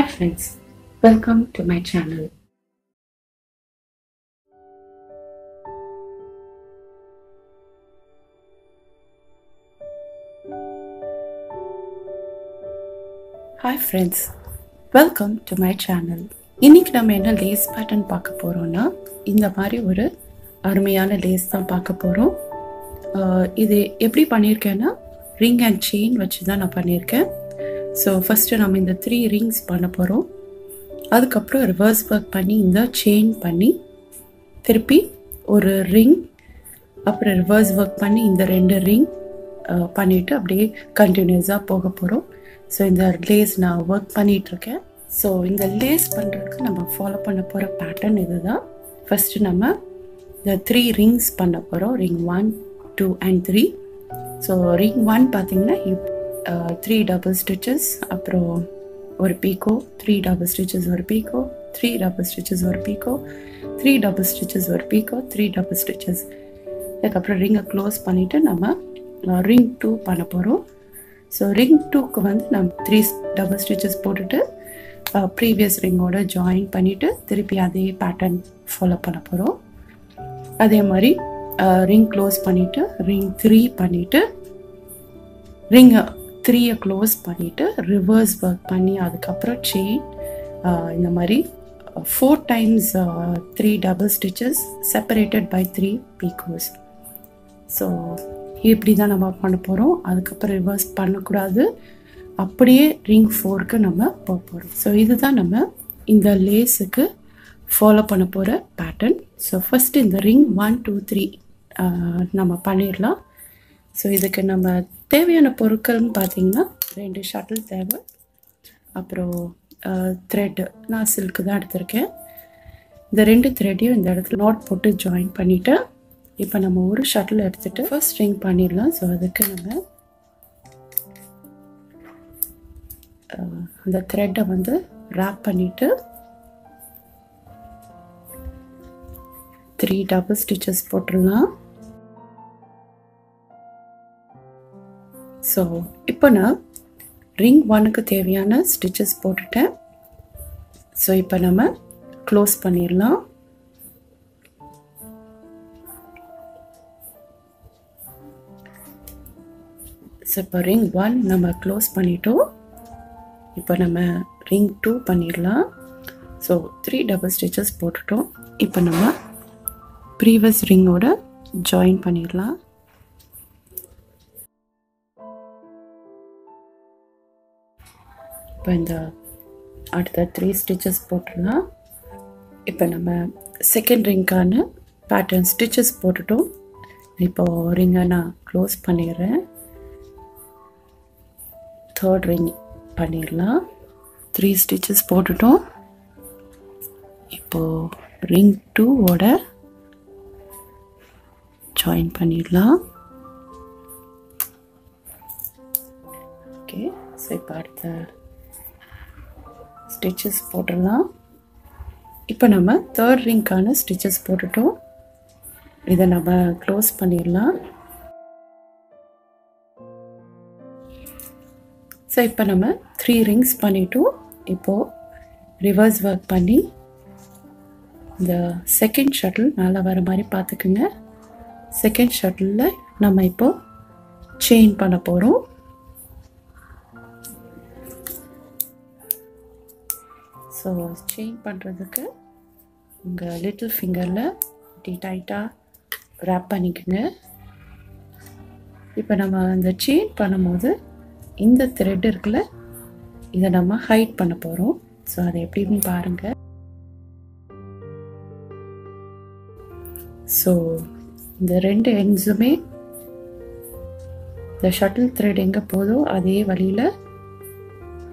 Hi friends, welcome to my channel. Hi friends, welcome to my channel. இன்னைக்கு நம்ம என்ன lace pattern பார்க்க போறோம்னா இந்த மாதிரி ஒரு அருமையான லேஸ் தான் பார்க்க போறோம். இது எப்படி பண்ணியிருக்கேன்னா ரிங் அண்ட் செயின் வச்சு தான் நான் பண்ணியிருக்கேன். ஸோ ஃபஸ்ட்டு நம்ம இந்த 3 ரிங்ஸ் பண்ண போகிறோம். அதுக்கப்புறம் ரிவர்ஸ் ஒர்க் பண்ணி இந்த செயின் பண்ணி திருப்பி ஒரு ரிங், அப்புறம் ரிவர்ஸ் ஒர்க் பண்ணி இந்த 2 ரிங் பண்ணிவிட்டு அப்படியே கண்டினியூஸாக போக போகிறோம். ஸோ இந்த லேஸ் நான் ஒர்க் பண்ணிகிட்ருக்கேன். ஸோ இந்த லேஸ் பண்ணுறதுக்கு நம்ம ஃபாலோ பண்ண போகிற பேட்டர்ன் இது தான். ஃபஸ்ட்டு நம்ம இந்த 3 ரிங்ஸ் பண்ண போகிறோம். Ring 1, 2 and 3. ஸோ ரிங் 1 பார்த்தீங்கன்னா 3 டபுள் ஸ்டிச்சஸ், அப்புறம் ஒரு பீக்கோ, 3 டபுள் ஸ்டிச்சஸ் ஒரு பீக்கோ, 3 டபுள் ஸ்டிச்சஸ் ஒரு பீக்கோ, 3 டபுள் ஸ்டிச்சஸ் ஒரு பீக்கோ, 3 டபுள் ஸ்டிச்சஸ். அதுக்கப்புறம் ரிங்கை க்ளோஸ் பண்ணிவிட்டு நம்ம ரிங் 2 பண்ண போகிறோம். ஸோ ரிங் 2க்கு வந்து நம்ம 3 டபுள் ஸ்டிச்சஸ் போட்டுட்டு ப்ரீவியஸ் ரிங்கோட ஜாயின் பண்ணிவிட்டு திருப்பி அதே பேட்டர்ன் ஃபாலோ பண்ண போகிறோம். அதே மாதிரி ரிங் க்ளோஸ் பண்ணிவிட்டு ரிங் 3 பண்ணிவிட்டு ரிங்கை 3யை க்ளோஸ் பண்ணிவிட்டு ரிவர்ஸ் ஒர்க் பண்ணி அதுக்கப்புறம் செயின் இந்த மாதிரி 4 times 3 double stitches separated by 3 picots. So இப்படி தான் நம்ம பண்ண போகிறோம். அதுக்கப்புறம் ரிவர்ஸ் பண்ணக்கூடாது, அப்படியே ரிங் 4க்கு நம்ம போக போகிறோம். ஸோ இதுதான் நம்ம இந்த லேஸுக்கு ஃபாலோ பண்ண போகிற பேட்டர்ன். ஸோ ஃபஸ்ட்டு இந்த ரிங் 1, 2, 3 நம்ம பண்ணிடலாம். ஸோ இதுக்கு நம்ம தேவையான பொருட்கள்னு பார்த்தீங்கன்னா 2 ஷட்டில் தேவை, அப்புறம் த்ரெட்டு. நான் சில்க்கு தான் எடுத்திருக்கேன். இந்த 2 த்ரெட்டையும் இந்த இடத்துல நாட் போட்டு ஜாயின் பண்ணிவிட்டு இப்போ நம்ம ஒரு ஷட்டில் எடுத்துகிட்டு ஃபர்ஸ்ட் ரிங் பண்ணிடலாம். ஸோ அதுக்கு நம்ம அந்த த்ரெட்டை வந்து ரேப் பண்ணிவிட்டு 3 டபுள் ஸ்டிச்சஸ் போட்டுடலாம். ஸோ இப்போ நான் ரிங் 1க்கு தேவையான ஸ்டிச்சஸ் போட்டுட்டேன். ஸோ இப்போ நம்ம க்ளோஸ் பண்ணிடலாம். ஸோ இப்போ ரிங் 1 நம்ம க்ளோஸ் பண்ணிட்டோம். இப்போ நம்ம ரிங் 2 பண்ணிடலாம். ஸோ 3 டபுள் ஸ்டிச்சஸ் போட்டுட்டோம். இப்போ நம்ம ப்ரீவியஸ் ரிங்கோட ஜாயின் பண்ணிடலாம். இப்போ இந்த அடுத்த 3 ஸ்டிச்சஸ் போட்டுடலாம். இப்போ நம்ம செகண்ட் ரிங்கான பேட்டர்ன் ஸ்டிச்சஸ் போட்டுட்டோம். இப்போது ரிங்கை நான் க்ளோஸ் பண்ணிடுறேன். தேர்ட் ரிங் பண்ணிடலாம். 3 ஸ்டிச்சஸ் போட்டுட்டோம். இப்போது ரிங் 2ஓட ஜாயின் பண்ணிடலாம். ஓகே, ஸோ இப்போ அடுத்த ஸ்டிச்சஸ் போட்டுடலாம். இப்போ நம்ம தேர்ட் ரிங்க்கான ஸ்டிச்சஸ் போட்டுட்டோம். இதை நம்ம க்ளோஸ் பண்ணிடலாம். ஸோ இப்போ நம்ம 3 ரிங்ஸ் பண்ணிட்டோம். இப்போது ரிவர்ஸ் ஒர்க் பண்ணி இந்த செகண்ட் ஷட்டில் நல்லா வர மாதிரி பார்த்துக்குங்க. செகண்ட் ஷட்டிலில் நம்ம இப்போது செயின் பண்ண போகிறோம். ஸோ செயின் பண்ணுறதுக்கு உங்கள் லிட்டில் ஃபிங்கரில் இப்படி டைட்டாக ரேப் பண்ணிக்கோங்க. இப்போ நம்ம அந்த செயின் பண்ணும்போது இந்த த்ரெட் இருக்குல்ல, இதை நம்ம ஹைட் பண்ண போகிறோம். ஸோ அதை எப்படின்னு பாருங்கள். ஸோ இந்த 2 எண்ட்ஸுமே இந்த ஷட்டில் த்ரெட் எங்கே போதோ அதே வழியில்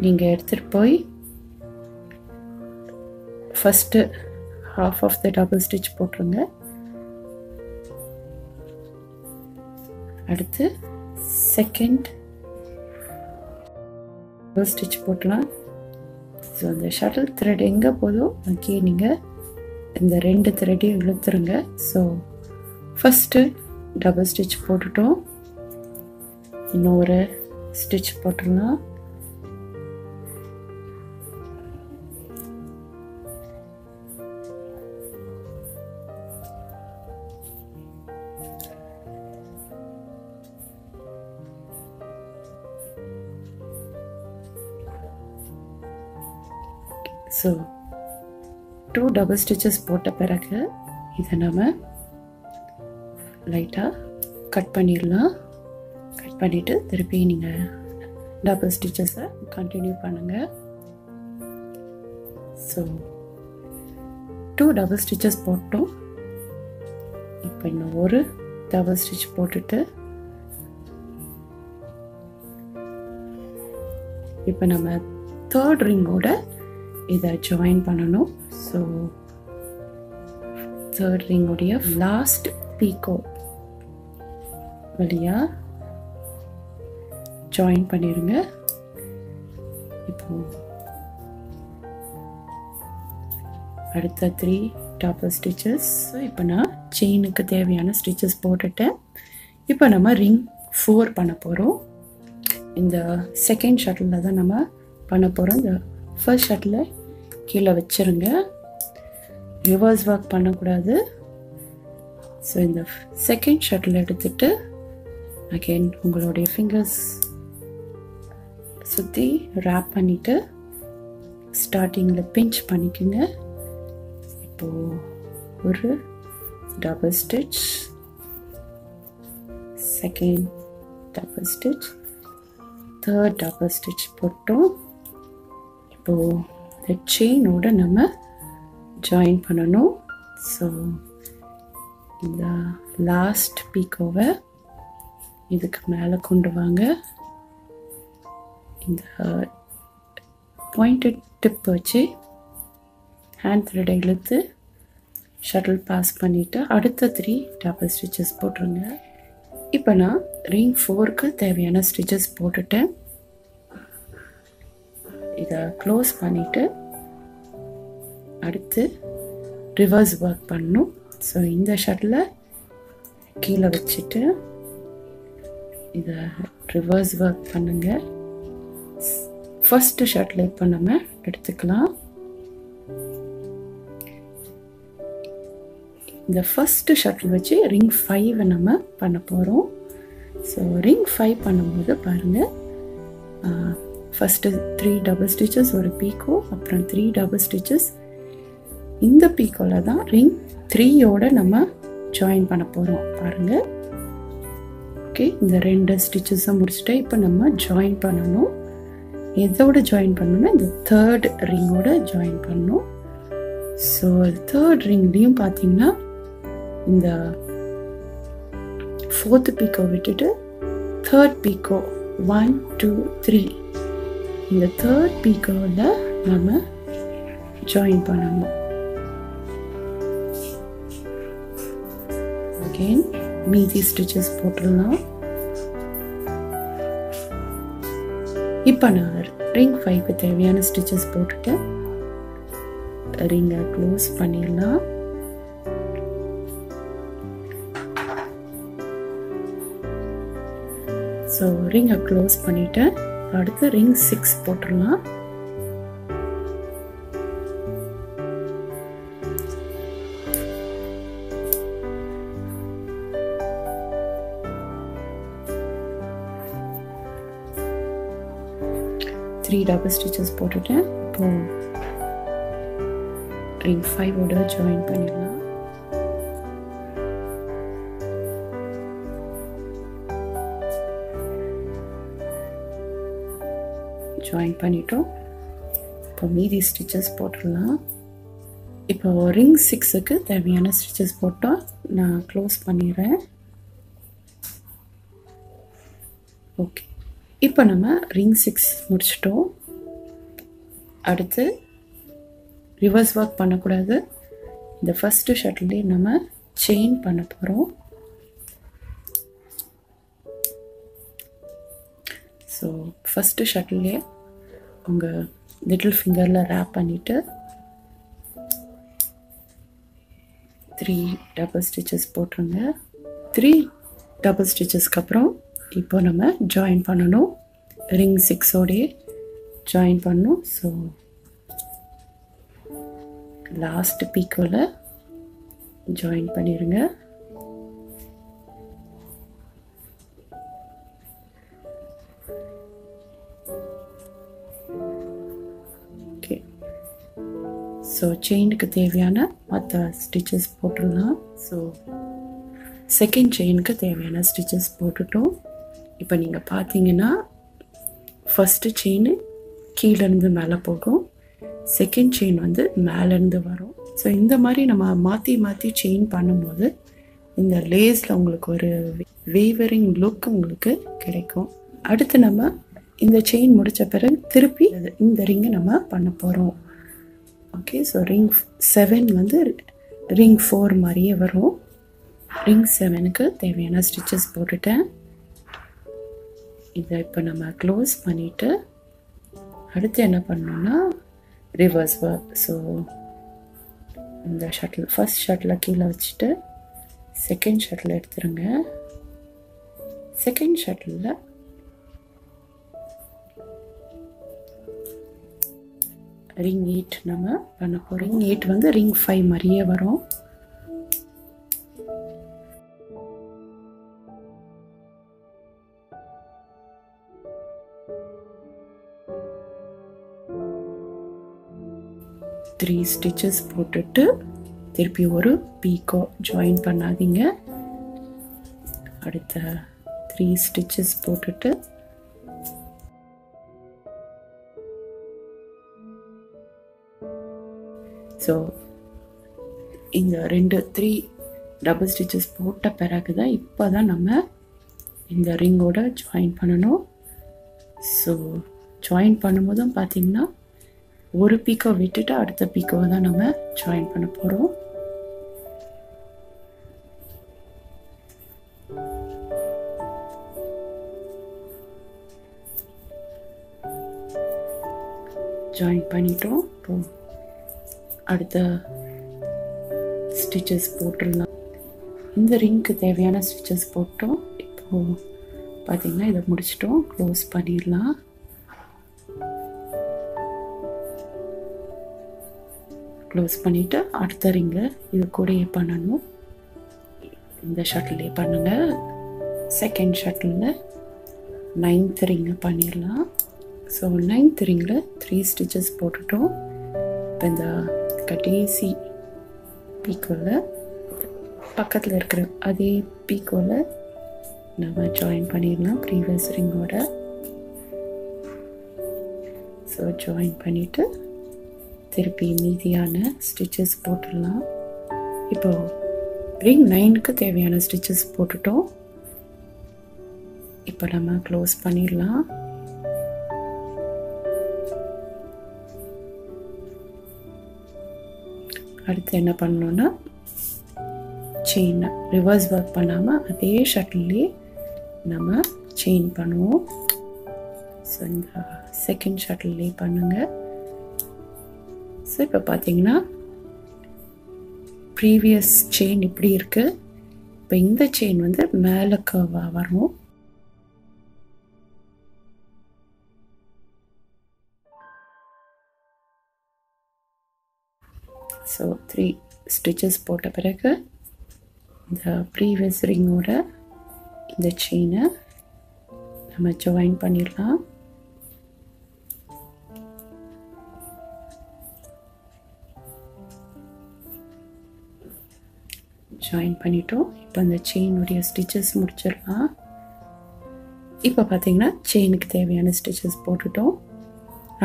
நீங்கள் எடுத்துகிட்டு போய் first half of the double stitch போட்டுருங்க. அடுத்து செகண்ட் ஸ்டிச் போட்டலாம். ஸோ இந்த ஷட்டில் த்ரெட் எங்கே போதோ அங்கே நீங்கள் இந்த 2 த்ரெட்டையும் இழுத்துருங்க. ஸோ ஃபஸ்ட்டு டபுள் ஸ்டிச் போட்டுட்டோம். இன்னொரு ஸ்டிச் போட்டுடலாம். ஸோ 2 டபுள் ஸ்டிச்சஸ் போட்ட பிறகு இதை நம்ம லைட்டாக கட் பண்ணிடலாம். கட் பண்ணிவிட்டு திருப்பி நீங்கள் டபுள் ஸ்டிச்சஸை கண்டினியூ பண்ணுங்கள். ஸோ 2 டபுள் ஸ்டிச்சஸ் போட்டோம். இப்போ இன்னும் ஒரு டபுள் ஸ்டிச் போட்டுட்டு இப்போ நம்ம தேர்ட் ரிங்கோட இதை ஜாயின் பண்ணணும். ஸோ தேர்ட் ரிங்கோடைய லாஸ்ட் பீக்கோ வழியா ஜாயின் பண்ணிடுங்க. இப்போ அடுத்த 3 டபுள் ஸ்டிச்சஸ். இப்போ நான் செயினுக்கு தேவையான ஸ்டிச்சஸ் போட்டுட்டேன். இப்போ நம்ம ரிங் 4 பண்ண போகிறோம். இந்த செகண்ட் ஷட்டிலில் தான் நம்ம பண்ண போகிறோம். இந்த ஃபர்ஸ்ட் ஷட்டிலை கீழே வச்சுருங்க, ரிவர்ஸ் ஒர்க் பண்ணக்கூடாது. ஸோ இந்த செகண்ட் ஷட்டில் எடுத்துட்டு அகெயின் உங்களுடைய ஃபிங்கர்ஸ் சுற்றி ரேப் பண்ணிவிட்டு ஸ்டார்டிங்கில் பிஞ்ச் பண்ணிக்கோங்க. இப்போது ஒரு double stitch, second double stitch, third double stitch போட்டோம். இப்போது இந்த செயினோட நம்ம ஜாயின் பண்ணணும். ஸோ இந்த லாஸ்ட் பீக்கோவை இதுக்கு மேலே கொண்டு வாங்க. இந்த பாயிண்டட் டிப் வச்சு ஹேண்ட் த்ரெட்டை இழுத்து ஷட்டில் பாஸ் பண்ணிவிட்டு அடுத்த 3 டபுள் ஸ்டிச்சஸ் போட்டுருங்க. இப்போ நான் ரிங் 4க்கு தேவையான ஸ்டிச்சஸ் போட்டுட்டேன். இதை க்ளோஸ் பண்ணிவிட்டு அடுத்து ரிவர்ஸ் ஒர்க் பண்ணணும். ஸோ இந்த ஷட்டிலை கீழே வச்சுட்டு இதை ரிவர்ஸ் ஒர்க் பண்ணுங்க. ஃபர்ஸ்ட் ஷட்டில் இப்போ நம்ம எடுத்துக்கலாம். இந்த ஃபர்ஸ்ட் ஷட்டில் வச்சு ரிங் 5 நம்ம பண்ண போகிறோம். ஸோ ரிங் 5 பண்ணும்போது பாருங்கள், ஃபஸ்ட்டு 3 டபுள் ஸ்டிச்சஸ், ஒரு பீக்கோ, அப்புறம் 3 டபுள் ஸ்டிச்சஸ். இந்த பீக்கோவில் தான் ரிங் 3யோட நம்ம ஜாயின் பண்ண போகிறோம். பாருங்கள். ஓகே, இந்த 2 ஸ்டிச்சஸை முடிச்சுட்டு இப்போ நம்ம ஜாயின் பண்ணணும். எதோட ஜாயின் பண்ணணும்னா இந்த தேர்ட் ரிங்கோட ஜாயின் பண்ணணும். ஸோ தேர்ட் ரிங்லேயும் பார்த்தீங்கன்னா இந்த 4th பீக்கோ விட்டுட்டு தேர்ட் பீக்கோ 1 2 3 இந்த தேர்ட் பீக்கோவில் நம்ம ஜாயின் பண்ணணும். அகெயின் மீதி ஸ்டிச்சஸ் போட்டுடலாம். இப்போ நான் ரிங் 5க்கு தேவையான ஸ்டிச்சஸ் போட்டுட்டு ரிங்கை க்ளோஸ் பண்ணிடலாம். ஸோ ரிங்கை க்ளோஸ் பண்ணிவிட்டு அடுத்து ரிங் 6 போட்டுடலாம். த்ரீ டபுள் ஸ்டிச்சஸ் போட்டுட்டேன். இப்போ ரிங் 5ஓட ஜாயின் பண்ணிடலாம். ஜாயின் பண்ணிட்டோம். இப்போ மீதி ஸ்டிச்சஸ் போட்டுடலாம். இப்போ ரிங் 6க்கு தேவையான ஸ்டிச்சஸ் போட்டோம். நான் க்ளோஸ் பண்ணிடுறேன். ஓகே, இப்போ நம்ம ரிங் 6 முடிச்சிட்டோம். அடுத்து ரிவர்ஸ் ஒர்க் பண்ணக்கூடாது. இந்த ஃபஸ்ட்டு ஷட்டிலே நம்ம செயின் பண்ண போகிறோம். ஸோ ஃபஸ்ட்டு ஷட்டிலே உங்கள் லிட்டில் ஃபிங்கரில் ரேப் பண்ணிவிட்டு 3 டபுள் ஸ்டிச்சஸ் போட்டுருங்க. 3 டபுள் ஸ்டிச்சஸ்க்கு அப்புறம் இப்போ நம்ம ஜாயின் பண்ணணும். ரிங் 6ஓடையே ஜாயின் பண்ணணும். ஸோ லாஸ்ட் பீக்கோவில் ஜாயின் பண்ணிடுங்க. ஓகே, ஸோ செயினுக்கு தேவையான மற்ற ஸ்டிச்சஸ் போட்டுடலாம். ஸோ செகண்ட் செயினுக்கு தேவையான ஸ்டிச்சஸ் போட்டுட்டோம். இப்போ நீங்கள் பார்த்தீங்கன்னா ஃபஸ்ட்டு செயின் கீழேருந்து மேலே போகும், செகண்ட் செயின் வந்து மேலேருந்து வரும். ஸோ இந்த மாதிரி நம்ம மாற்றி மாற்றி செயின் பண்ணும்போது இந்த லேஸில் உங்களுக்கு ஒரு வேவரிங் லுக் உங்களுக்கு கிடைக்கும். அடுத்து நம்ம இந்த செயின் முடித்த பிறகு திருப்பி இந்த ரிங்கை நம்ம பண்ண போகிறோம். ஓகே, ஸோ ரிங் 7 வந்து ரிங் 4 மாதிரியே வரும். ரிங் 7க்கு தேவையான ஸ்டிச்சஸ் போட்டுட்டேன். இதை இப்போ நம்ம க்ளோஸ் பண்ணிவிட்டு அடுத்து என்ன பண்ணோன்னா ரிவர்ஸ் ஒர்க். ஸோ இந்த ஷட்டில் ஃபஸ்ட் ஷட்டிலை கீழே வச்சுட்டு செகண்ட் ஷட்டில் எடுத்துருங்க. செகண்ட் ஷட்டிலில் ரிங் 8 நம்ம பண்ண போகிறோம். ரிங் 8 வந்து ரிங் 5 மாதிரியே வரும். த்ரீ ஸ்டிச்சஸ் போட்டுட்டு திருப்பி ஒரு பீக்கோ ஜாயின் பண்ணாதீங்க. அடுத்த 3 ஸ்டிச்சஸ் போட்டுட்டு ஸோ இந்த 3 டபுள் ஸ்டிச்சஸ் போட்ட பிறகு தான் இப்போ தான் நம்ம இந்த ரிங்கோட ஜாயின் பண்ணணும். ஸோ ஜாயின் பண்ணும்போதும் பார்த்திங்கன்னா ஒரு பீக்கோ விட்டுட்டு அடுத்த பீக்கோவை தான் நம்ம ஜாயின் பண்ண போகிறோம். ஜாயின் பண்ணிட்டோம். இப்போ அடுத்த ஸ்டிச்சஸ் போட்டுடலாம். இந்த ரிங்க்கு தேவையான ஸ்டிச்சஸ் போட்டோம். இப்போது பார்த்திங்கன்னா இதை முடிச்சிட்டோம். க்ளோஸ் பண்ணிடலாம். க்ளோஸ் பண்ணிவிட்டு அடுத்த ரிங்கை இது கூடயே பண்ணணும். இந்த ஷட்டிலே பண்ணுங்கள். செகண்ட் ஷட்டிலில் 9th ரிங்கை பண்ணிடலாம். ஸோ 9th ரிங்கில் 3 ஸ்டிச்சஸ் போட்டுட்டோம். இப்போ இந்த கடைசி பீக்கோவில் பக்கத்தில் இருக்கிற அதே பீக்கோவில் நம்ம ஜாயின் பண்ணிடலாம் ப்ரீவியஸ் ரிங்கோட. ஸோ ஜாயின் பண்ணிவிட்டு திருப்பி மீதியான ஸ்டிச்சஸ் போட்டுடலாம். இப்போது ரிங் 9க்கு தேவையான ஸ்டிச்சஸ் போட்டுட்டோம். இப்போ நம்ம க்ளோஸ் பண்ணிடலாம். அடுத்து என்ன பண்ணணும்னா செயின் ரிவர்ஸ் ஒர்க் பண்ணாமல் அதே ஷட்டிலே நம்ம செயின் பண்ணுவோம். ஸோ இந்த செகண்ட் ஷட்டிலே பண்ணுங்கள். ஸோ இப்போ பார்த்தீங்கன்னா ப்ரீவியஸ் செயின் இப்படி இருக்குது. இப்போ இந்த செயின் வந்து மேலே கர்வாக வரும். ஸோ 3 ஸ்டிச்சஸ் போட்ட பிறகு இந்த ப்ரீவியஸ் ரிங்கோட இந்த செயினை நம்ம ஜாயின் பண்ணிடலாம். ஜாயின் பண்ணிட்டோம். இப்போ அந்த செயினுடைய ஸ்டிச்சஸ் முடிச்சிடலாம். இப்போ பார்த்தீங்கன்னா செயினுக்கு தேவையான ஸ்டிச்சஸ் போட்டுட்டோம்.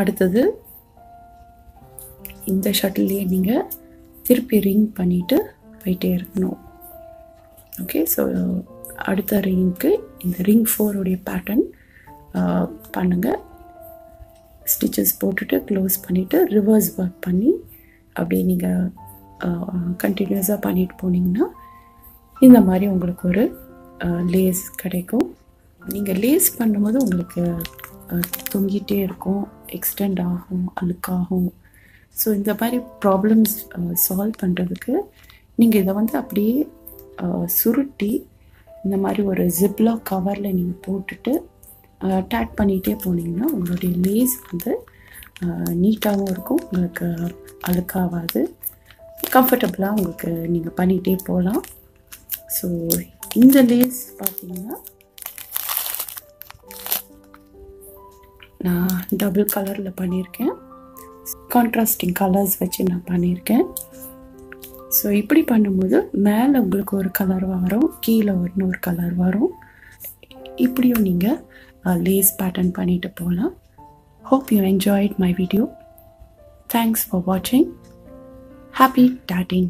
அடுத்தது இந்த ஷட்டில்லையே நீங்கள் திருப்பி ரிங் பண்ணிவிட்டு போயிட்டே இருக்கணும். ஓகே, ஸோ அடுத்த ரிங்க்கு இந்த ரிங் 4 உடைய பேட்டர்ன் பண்ணுங்கள். ஸ்டிச்சஸ் போட்டுட்டு க்ளோஸ் பண்ணிவிட்டு ரிவர்ஸ் ஒர்க் பண்ணி அப்படியே நீங்கள் கண்டினியூஸாக பண்ணிட்டு போனீங்கன்னா இந்த மாதிரி உங்களுக்கு ஒரு லேஸ் கிடைக்கும். நீங்கள் லேஸ் பண்ணும்போது உங்களுக்கு தொங்கிட்டே இருக்கும், எக்ஸ்டெண்ட் ஆகும், அழுக்காகும். ஸோ இந்த மாதிரி ப்ராப்ளம்ஸ் சால்வ் பண்ணுறதுக்கு நீங்கள் இதை வந்து அப்படியே சுருட்டி இந்த மாதிரி ஒரு ஜிப்லாக் கவரில் நீங்கள் போட்டுட்டு டேக் பண்ணிகிட்டே போனீங்கன்னா உங்களுடைய லேஸ் வந்து நீட்டாகவும் இருக்கும், உங்களுக்கு அழுக்காகாது, கம்ஃபர்டபுளாக உங்களுக்கு நீங்கள் பண்ணிகிட்டே போகலாம். ஸோ இந்த லேஸ் பார்த்தீங்கன்னா நான் டபுள் கலரில் பண்ணியிருக்கேன். கான்ட்ராஸ்டிங் கலர்ஸ் வச்சு நான் பண்ணியிருக்கேன். ஸோ இப்படி பண்ணும்போது மேலே உங்களுக்கு ஒரு கலர் வரும், கீழே இன்னொரு கலர் வரும். இப்படியும் நீங்கள் லேஸ் பேட்டர்ன் பண்ணிட்டு போகலாம். Hope you enjoyed my video. Thanks for watching. Happy tatting.